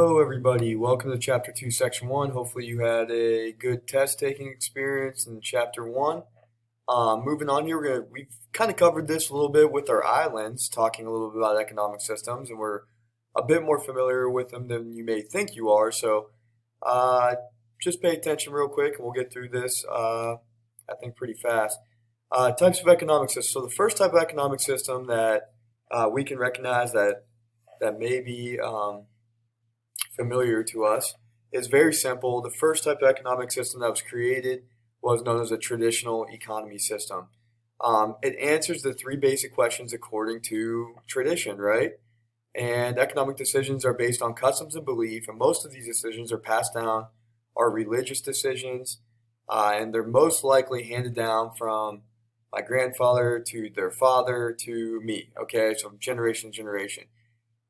Hello, everybody. Welcome to Chapter 2, Section 1. Hopefully, you had a good test taking experience in Chapter 1. Moving on here, we've kind of covered this a little bit with our islands, talking a little bit about economic systems, and we're a bit more familiar with them than you may think you are. So, uh, just pay attention real quick, and we'll get through this, I think, pretty fast. Types of economic systems. So, the first type of economic system that we can recognize that may be familiar to us is very simple. The first type of economic system that was created was known as a traditional economy system. It answers the three basic questions according to tradition, right? And economic decisions are based on customs and belief, and most of these decisions are passed down, are religious decisions, and they're most likely handed down from my grandfather to their father to me. Okay, so generation to generation.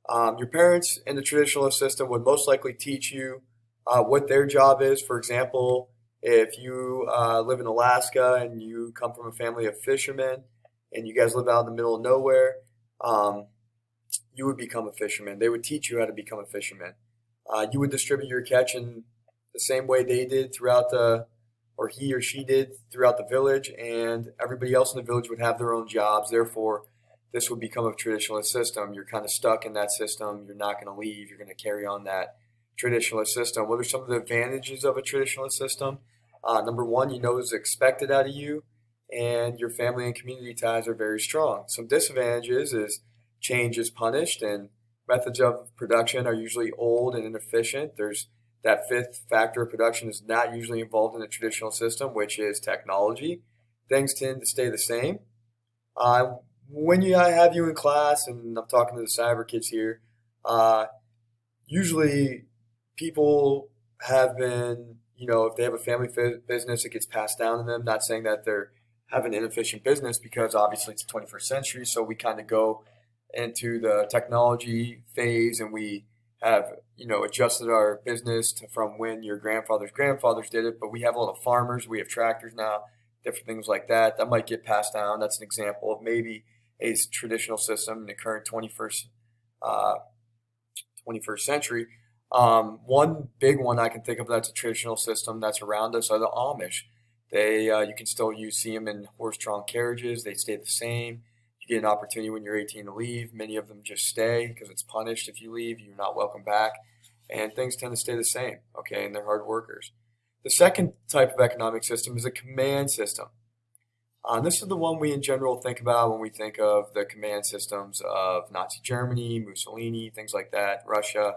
Your parents in the traditionalist system would most likely teach you what their job is. For example, if you live in Alaska and you come from a family of fishermen and you guys live out in the middle of nowhere, um, you would become a fisherman. They would teach you how to become a fisherman. You would distribute your catch in the same way they did or he or she did throughout the village, and everybody else in the village would have their own jobs. Therefore, this would become a traditionalist system. You're kind of stuck in that system. You're not going to leave. You're going to carry on that traditionalist system. What are some of the advantages of a traditionalist system? Number one, you know what's expected out of you, and your family and community ties are very strong. Some disadvantages is change is punished, and methods of production are usually old and inefficient. There's that fifth factor of production is not usually involved in a traditional system, which is technology. Things tend to stay the same. Uh, when I have you in class, and I'm talking to the cyber kids here, uh, usually people have been, if they have a family business, it gets passed down to them. Not saying that they're having an inefficient business because obviously it's the 21st century, so we kind of go into the technology phase and we have, adjusted our business from when your grandfathers did it. But we have a lot of farmers, we have tractors now, different things like that. That might get passed down. That's an example of maybe a traditional system in the current uh, 21st century. One big one I can think of that's a traditional system that's around us are the Amish. You can still see them in horse-drawn carriages. They stay the same. You get an opportunity when you're 18 to leave. Many of them just stay because it's punished if you leave. You're not welcome back, and things tend to stay the same. Okay, and they're hard workers. The second type of economic system is a command system. This is the one we in general think about when we think of the command systems of Nazi Germany, Mussolini, things like that, Russia,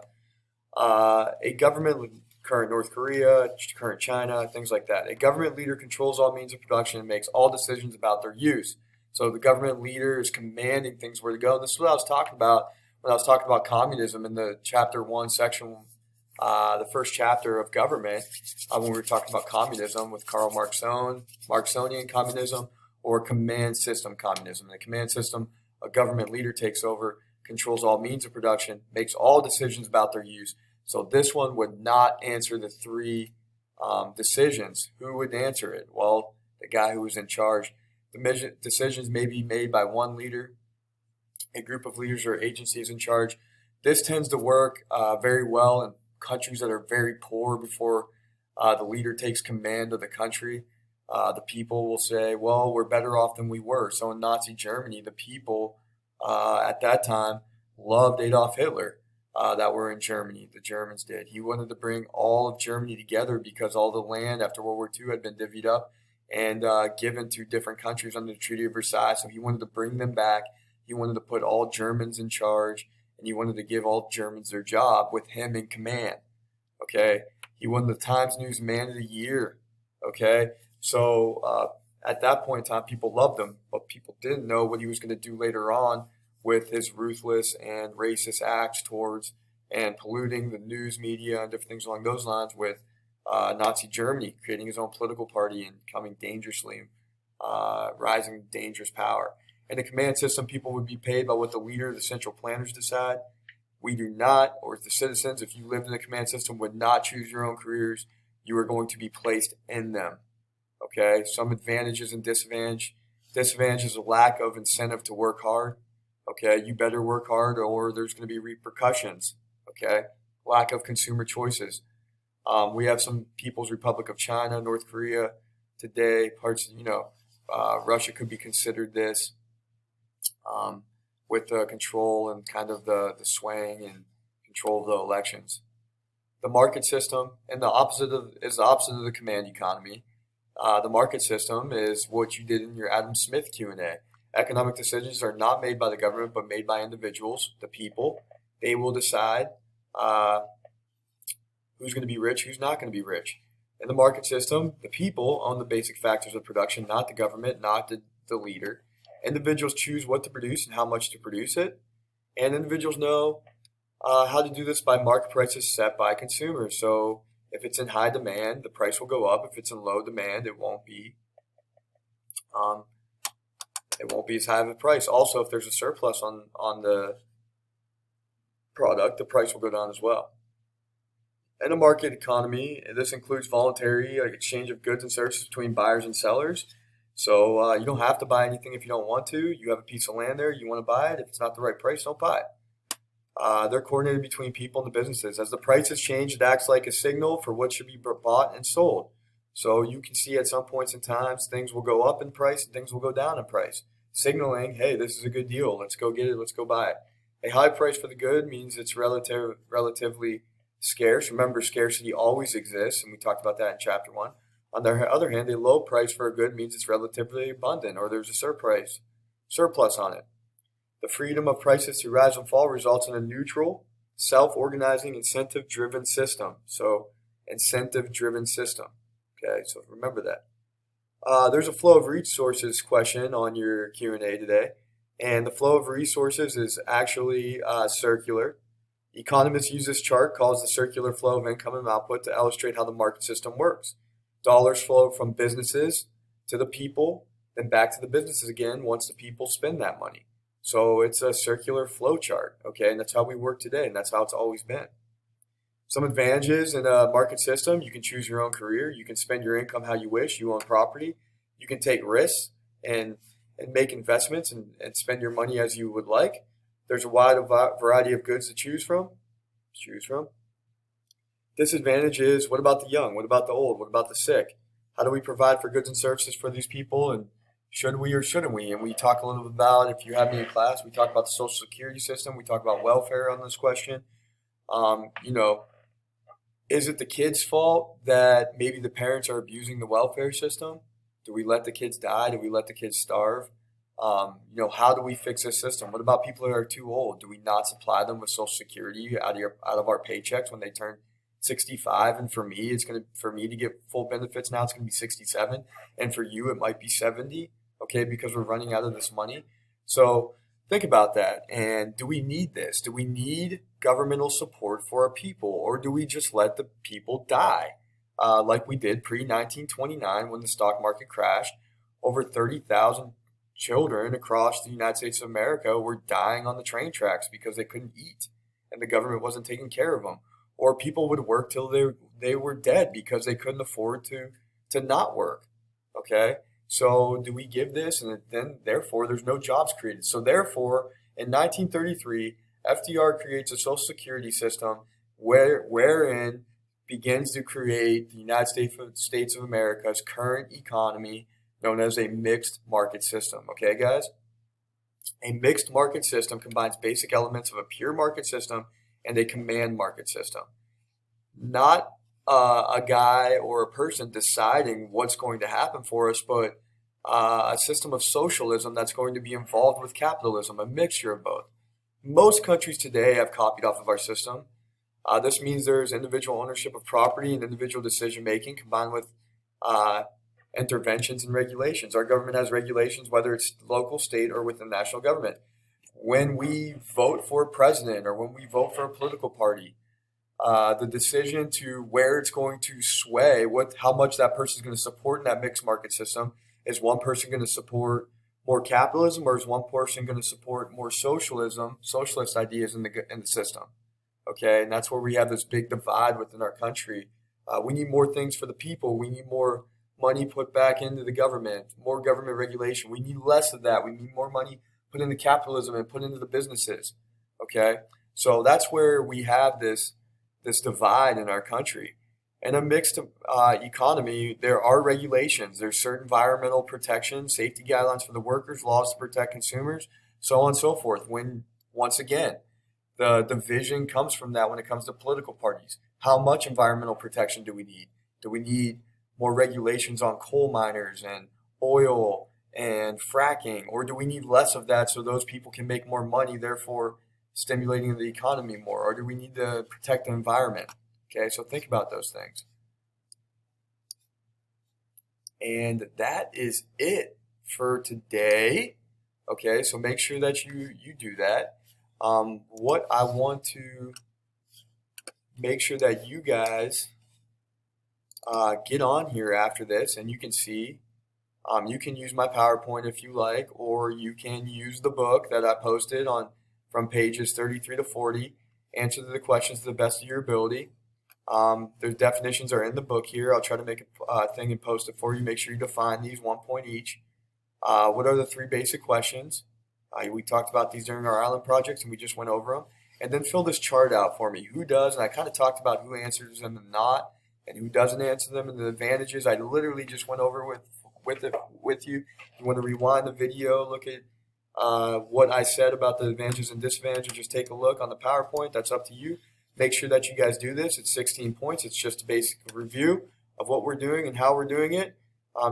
a government, current North Korea, current China, things like that. A government leader controls all means of production and makes all decisions about their use. So the government leader is commanding things where to go. And this is what I was talking about when I was talking about communism in the chapter one, section, the first chapter of government, when we were talking about communism with Karl Marxonian communism, or command system communism. In the command system, a government leader takes over, controls all means of production, makes all decisions about their use. So this one would not answer the three decisions. Who would answer it? Well, the guy who was in charge. The decisions may be made by one leader, a group of leaders or agencies in charge. This tends to work very well in countries that are very poor before the leader takes command of the country. The people will say, well, we're better off than we were. So in Nazi Germany, the people at that time loved Adolf Hitler that were in Germany. The Germans did. He wanted to bring all of Germany together because all the land after World War II had been divvied up and given to different countries under the Treaty of Versailles. So he wanted to bring them back. He wanted to put all Germans in charge, and he wanted to give all Germans their job with him in command. Okay. He won the Times News Man of the Year. Okay. So at that point in time, people loved him, but people didn't know what he was going to do later on with his ruthless and racist acts towards and polluting the news media and different things along those lines with Nazi Germany, creating his own political party and coming dangerously, rising dangerous power. In the command system, people would be paid by what the leader, the central planners decide. We do not, or the citizens, if you lived in the command system, would not choose your own careers. You are going to be placed in them. Okay, some advantages and disadvantages. Disadvantages: a lack of incentive to work hard. Okay, you better work hard or there's going to be repercussions. Okay, lack of consumer choices. We have some People's Republic of China, North Korea today, Russia could be considered this, with the control and kind of the swaying and control of the elections. The market system and is the opposite of the command economy. The market system is what you did in your Adam Smith Q&A. Economic decisions are not made by the government, but made by individuals, the people. They will decide who's going to be rich, who's not going to be rich. In the market system, the people own the basic factors of production, not the government, not the leader. Individuals choose what to produce and how much to produce it. And individuals know how to do this by market prices set by consumers. So if it's in high demand, the price will go up. If it's in low demand, it won't be as high of a price. Also, if there's a surplus on the product, the price will go down as well. In a market economy, this includes voluntary exchange of goods and services between buyers and sellers. So you don't have to buy anything if you don't want to. You have a piece of land there, you want to buy it. If it's not the right price, don't buy it. They're coordinated between people and the businesses. As the prices change, it acts like a signal for what should be bought and sold. So you can see at some points in time, things will go up in price and things will go down in price, signaling, hey, this is a good deal. Let's go get it. Let's go buy it. A high price for the good means it's relatively scarce. Remember, scarcity always exists, and we talked about that in chapter 1. On the other hand, a low price for a good means it's relatively abundant, or there's a surplus on it. The freedom of prices to rise and fall results in a neutral, self-organizing, incentive-driven system. So, incentive-driven system. Okay, so remember that. There's a flow of resources question on your Q&A today, and the flow of resources is actually circular. Economists use this chart called the circular flow of income and output to illustrate how the market system works. Dollars flow from businesses to the people, then back to the businesses again once the people spend that money. So it's a circular flow chart, okay? And that's how we work today, and that's how it's always been. Some advantages in a market system: you can choose your own career, you can spend your income how you wish, you own property, you can take risks and make investments and spend your money as you would like. There's a wide variety of goods to choose from. Disadvantage is, what about the young? What about the old? What about the sick? How do we provide for goods and services for these people? And should we or shouldn't we? And we talk a little bit about, if you have me in class, we talk about the Social Security system. We talk about welfare on this question. Is it the kids' fault that maybe the parents are abusing the welfare system? Do we let the kids die? Do we let the kids starve? How do we fix this system? What about people that are too old? Do we not supply them with Social Security out of our paychecks when they turn 65? And for me, for me to get full benefits now, it's gonna be 67, and for you, it might be 70. Okay, because we're running out of this money. So think about that. And do we need this? Do we need governmental support for our people, or do we just let the people die, like we did pre-1929 when the stock market crashed? Over 30,000 children across the United States of America were dying on the train tracks because they couldn't eat and the government wasn't taking care of them. Or people would work till they were dead because they couldn't afford to not work. Okay? So do we give this? And then therefore there's no jobs created. So therefore in 1933, FDR creates a Social Security system wherein begins to create the United States of America's current economy, known as a mixed market system. Okay, guys? A mixed market system combines basic elements of a pure market system and a command market system. Not a guy or a person deciding what's going to happen for us, but a system of socialism that's going to be involved with capitalism, a mixture of both. Most countries today have copied off of our system. This means there's individual ownership of property and individual decision making combined with interventions and regulations. Our government has regulations, whether it's local, state, or within the national government. When we vote for a president or when we vote for a political party, the decision to where it's going to sway, how much that person is going to support in that mixed market system. Is one person going to support more capitalism, or is one person going to support more socialist ideas in the system? Okay, and that's where we have this big divide within our country. We need more things for the people. We need more money put back into the government, more government regulation. We need less of that. We need more money put into capitalism and put into the businesses. Okay, so that's where we have this this divide in our country. In a mixed economy, there are regulations. There's certain environmental protection, safety guidelines for the workers, laws to protect consumers, so on and so forth. When, once again, the division comes from that when it comes to political parties. How much environmental protection do we need? Do we need more regulations on coal miners and oil and fracking, or do we need less of that so those people can make more money, therefore stimulating the economy more? Or do we need to protect the environment? Okay, so think about those things. And that is it for today. Okay, so make sure that you do that. What I want to make sure that you guys get on here after this, and you can see, you can use my PowerPoint if you like, or you can use the book that I posted on from pages 33 to 40. Answer the questions to the best of your ability. Their definitions are in the book here. I'll try to make a thing and post it for you. Make sure you define these 1 point each. What are the 3 basic questions? We talked about these during our island projects, and we just went over them. And then fill this chart out for me. Who does? And I kind of talked about who answers them and not, and who doesn't answer them, and the advantages. I literally just went over with you. If you want to rewind the video, look at what I said about the advantages and disadvantages, just take a look on the PowerPoint. That's up to you. Make sure that you guys do this. It's 16 points. It's just a basic review of what we're doing and how we're doing it.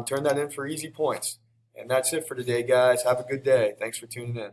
Turn that in for easy points. And that's it for today, guys. Have a good day. Thanks for tuning in.